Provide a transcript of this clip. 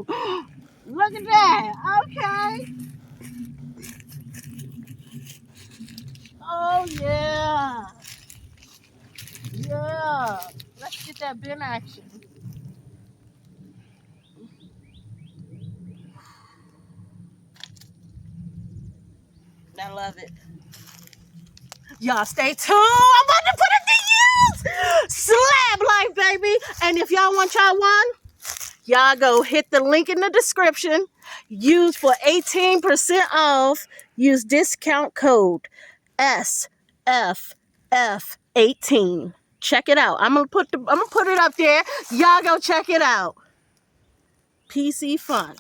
go. Look at that. Okay. Oh, yeah. Yeah. Let's get that bin action. I love it. Y'all stay tuned. I'm about to put it to use. Slab life, baby. And if y'all want y'all one, y'all go hit the link in the description. Use for 18% off. Use discount code SFF18. Check it out. I'm gonna put it up there. Y'all go check it out. Piscifun.